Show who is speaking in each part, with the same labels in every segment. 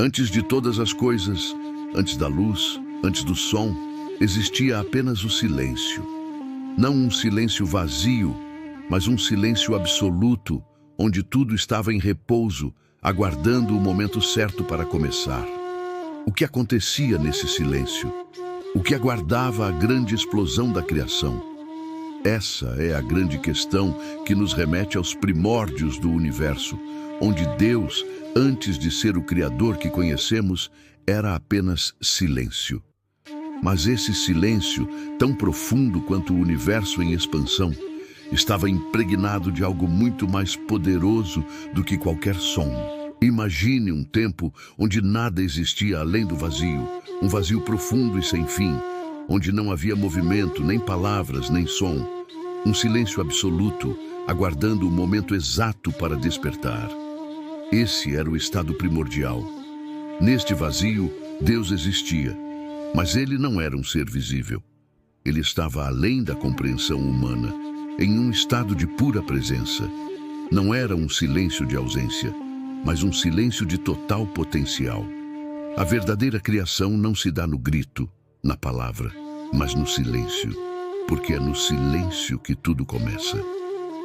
Speaker 1: Antes de todas as coisas, antes da luz, antes do som, existia apenas o silêncio. Não um silêncio vazio, mas um silêncio absoluto, onde tudo estava em repouso, aguardando o momento certo para começar. O que acontecia nesse silêncio? O que aguardava a grande explosão da criação? Essa é a grande questão que nos remete aos primórdios do universo, onde Deus, antes de ser o Criador que conhecemos, era apenas silêncio. Mas esse silêncio, tão profundo quanto o universo em expansão, estava impregnado de algo muito mais poderoso do que qualquer som. Imagine um tempo onde nada existia além do vazio, um vazio profundo e sem fim, onde não havia movimento, nem palavras, nem som. Um silêncio absoluto, aguardando o momento exato para despertar. Esse era o estado primordial. Neste vazio, Deus existia, mas ele não era um ser visível. Ele estava além da compreensão humana, em um estado de pura presença. Não era um silêncio de ausência, mas um silêncio de total potencial. A verdadeira criação não se dá no grito, na palavra, mas no silêncio, porque é no silêncio que tudo começa.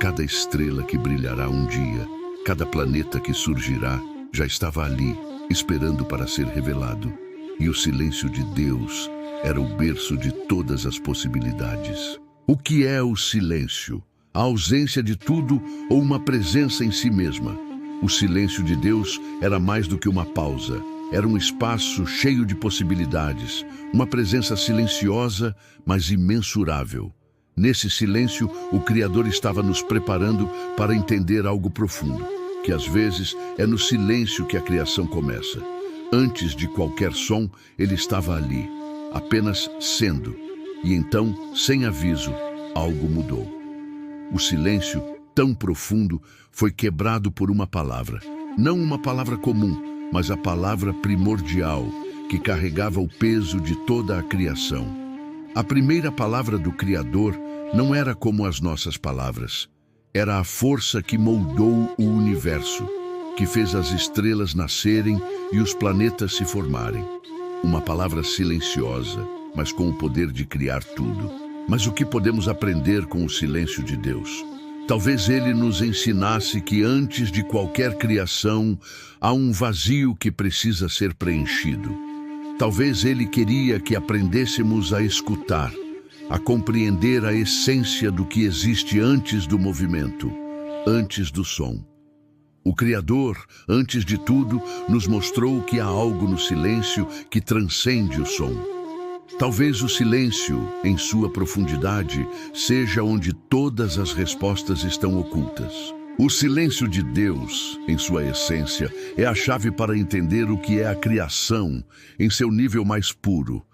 Speaker 1: Cada estrela que brilhará um dia, cada planeta que surgirá, já estava ali, esperando para ser revelado. E o silêncio de Deus era o berço de todas as possibilidades. O que é o silêncio? A ausência de tudo ou uma presença em si mesma? O silêncio de Deus era mais do que uma pausa. Era um espaço cheio de possibilidades, uma presença silenciosa, mas imensurável. Nesse silêncio, o Criador estava nos preparando para entender algo profundo, que às vezes é no silêncio que a criação começa. Antes de qualquer som, ele estava ali, apenas sendo. E então, sem aviso, algo mudou. O silêncio, tão profundo, foi quebrado por uma palavra. Não uma palavra comum, mas a palavra primordial, que carregava o peso de toda a criação. A primeira palavra do Criador não era como as nossas palavras. Era a força que moldou o universo, que fez as estrelas nascerem e os planetas se formarem. Uma palavra silenciosa, mas com o poder de criar tudo. Mas o que podemos aprender com o silêncio de Deus? Talvez ele nos ensinasse que antes de qualquer criação, há um vazio que precisa ser preenchido. Talvez ele queria que aprendêssemos a escutar, a compreender a essência do que existe antes do movimento, antes do som. O Criador, antes de tudo, nos mostrou que há algo no silêncio que transcende o som. Talvez o silêncio, em sua profundidade, seja onde todas as respostas estão ocultas. O silêncio de Deus, em sua essência, é a chave para entender o que é a criação em seu nível mais puro.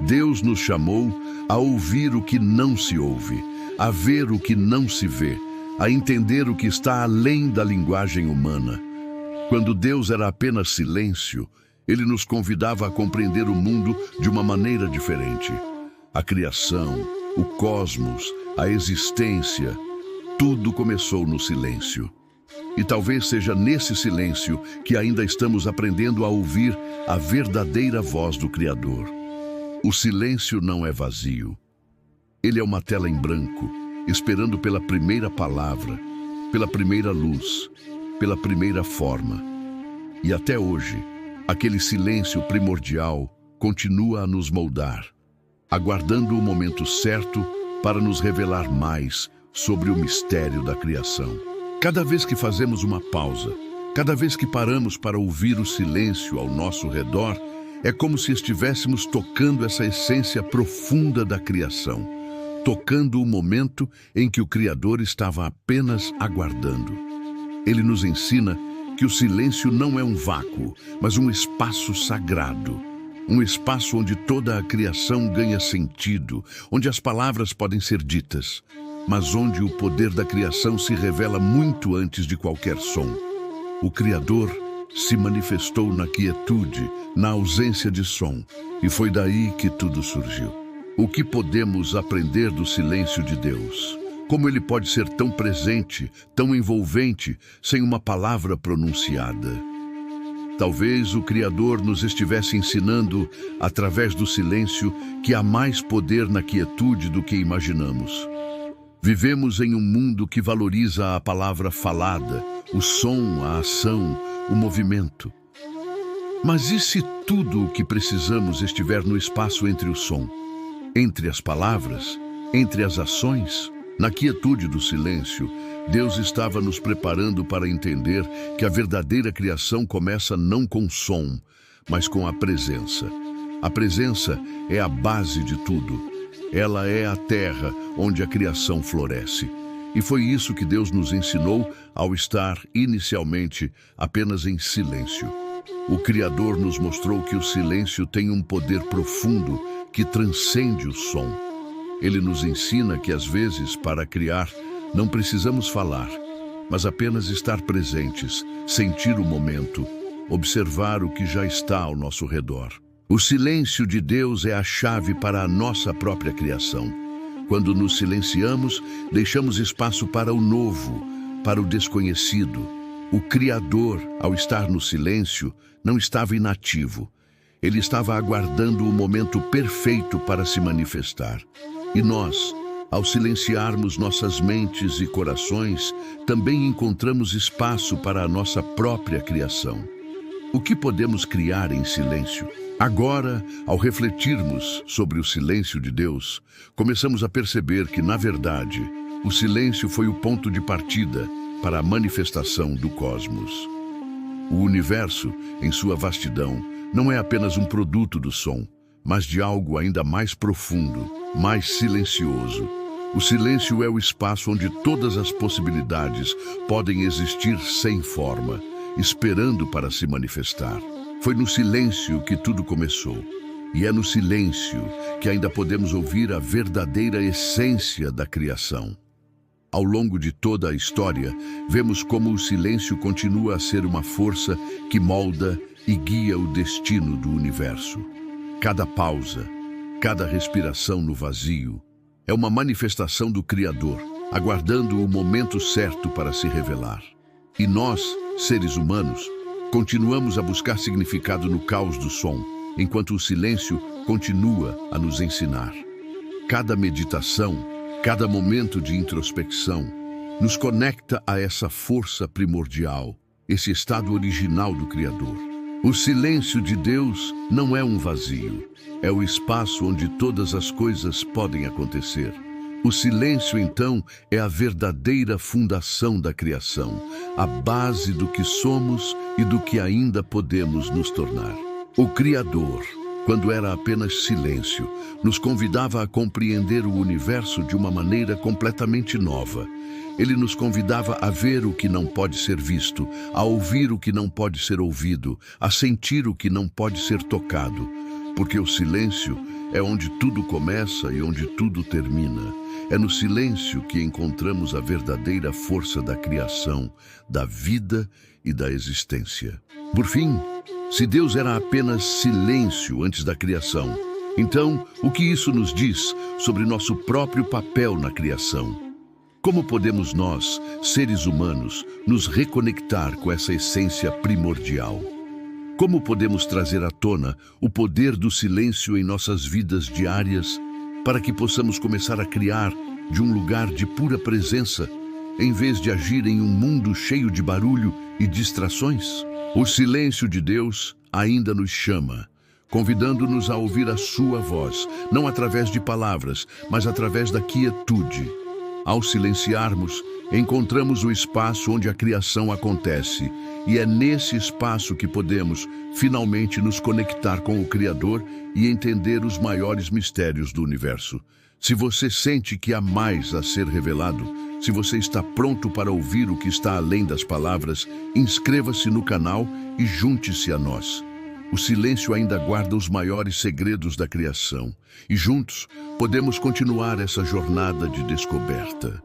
Speaker 1: Deus nos chamou a ouvir o que não se ouve, a ver o que não se vê, a entender o que está além da linguagem humana. Quando Deus era apenas silêncio, ele nos convidava a compreender o mundo de uma maneira diferente. A criação, o cosmos, a existência, tudo começou no silêncio. E talvez seja nesse silêncio que ainda estamos aprendendo a ouvir a verdadeira voz do Criador. O silêncio não é vazio. Ele é uma tela em branco, esperando pela primeira palavra, pela primeira luz, pela primeira forma. E até hoje, aquele silêncio primordial continua a nos moldar, aguardando o momento certo para nos revelar mais sobre o mistério da criação. Cada vez que fazemos uma pausa, cada vez que paramos para ouvir o silêncio ao nosso redor, é como se estivéssemos tocando essa essência profunda da criação, tocando o momento em que o Criador estava apenas aguardando. Ele nos ensina que o silêncio não é um vácuo, mas um espaço sagrado. Um espaço onde toda a criação ganha sentido, onde as palavras podem ser ditas, mas onde o poder da criação se revela muito antes de qualquer som. O Criador se manifestou na quietude, na ausência de som, e foi daí que tudo surgiu. O que podemos aprender do silêncio de Deus? Como ele pode ser tão presente, tão envolvente, sem uma palavra pronunciada? Talvez o Criador nos estivesse ensinando, através do silêncio, que há mais poder na quietude do que imaginamos. Vivemos em um mundo que valoriza a palavra falada, o som, a ação, o movimento. Mas e se tudo o que precisamos estiver no espaço entre o som, entre as palavras, entre as ações? Na quietude do silêncio, Deus estava nos preparando para entender que a verdadeira criação começa não com som, mas com a presença. A presença é a base de tudo. Ela é a terra onde a criação floresce. E foi isso que Deus nos ensinou ao estar, inicialmente, apenas em silêncio. O Criador nos mostrou que o silêncio tem um poder profundo que transcende o som. Ele nos ensina que, às vezes, para criar, não precisamos falar, mas apenas estar presentes, sentir o momento, observar o que já está ao nosso redor. O silêncio de Deus é a chave para a nossa própria criação. Quando nos silenciamos, deixamos espaço para o novo, para o desconhecido. O Criador, ao estar no silêncio, não estava inativo. Ele estava aguardando o momento perfeito para se manifestar. E nós, ao silenciarmos nossas mentes e corações, também encontramos espaço para a nossa própria criação. O que podemos criar em silêncio? Agora, ao refletirmos sobre o silêncio de Deus, começamos a perceber que, na verdade, o silêncio foi o ponto de partida para a manifestação do cosmos. O universo, em sua vastidão, não é apenas um produto do som, mas de algo ainda mais profundo, mais silencioso. O silêncio é o espaço onde todas as possibilidades podem existir sem forma, esperando para se manifestar. Foi no silêncio que tudo começou. E é no silêncio que ainda podemos ouvir a verdadeira essência da criação. Ao longo de toda a história, vemos como o silêncio continua a ser uma força que molda e guia o destino do universo. Cada pausa, cada respiração no vazio, é uma manifestação do Criador, aguardando o momento certo para se revelar. E nós, seres humanos, continuamos a buscar significado no caos do som, enquanto o silêncio continua a nos ensinar. Cada meditação, cada momento de introspecção, nos conecta a essa força primordial, esse estado original do Criador. O silêncio de Deus não é um vazio, é o espaço onde todas as coisas podem acontecer. O silêncio, então, é a verdadeira fundação da criação, a base do que somos e do que ainda podemos nos tornar. O Criador, quando era apenas silêncio, nos convidava a compreender o universo de uma maneira completamente nova. Ele nos convidava a ver o que não pode ser visto, a ouvir o que não pode ser ouvido, a sentir o que não pode ser tocado. Porque o silêncio é onde tudo começa e onde tudo termina. É no silêncio que encontramos a verdadeira força da criação, da vida e da existência. Por fim, se Deus era apenas silêncio antes da criação, então o que isso nos diz sobre nosso próprio papel na criação? Como podemos nós, seres humanos, nos reconectar com essa essência primordial? Como podemos trazer à tona o poder do silêncio em nossas vidas diárias para que possamos começar a criar de um lugar de pura presença, em vez de agir em um mundo cheio de barulho e distrações? O silêncio de Deus ainda nos chama, convidando-nos a ouvir a sua voz, não através de palavras, mas através da quietude. Ao silenciarmos, encontramos o espaço onde a criação acontece, e é nesse espaço que podemos, finalmente, nos conectar com o Criador e entender os maiores mistérios do universo. Se você sente que há mais a ser revelado, se você está pronto para ouvir o que está além das palavras, inscreva-se no canal e junte-se a nós. O silêncio ainda guarda os maiores segredos da criação, e juntos podemos continuar essa jornada de descoberta.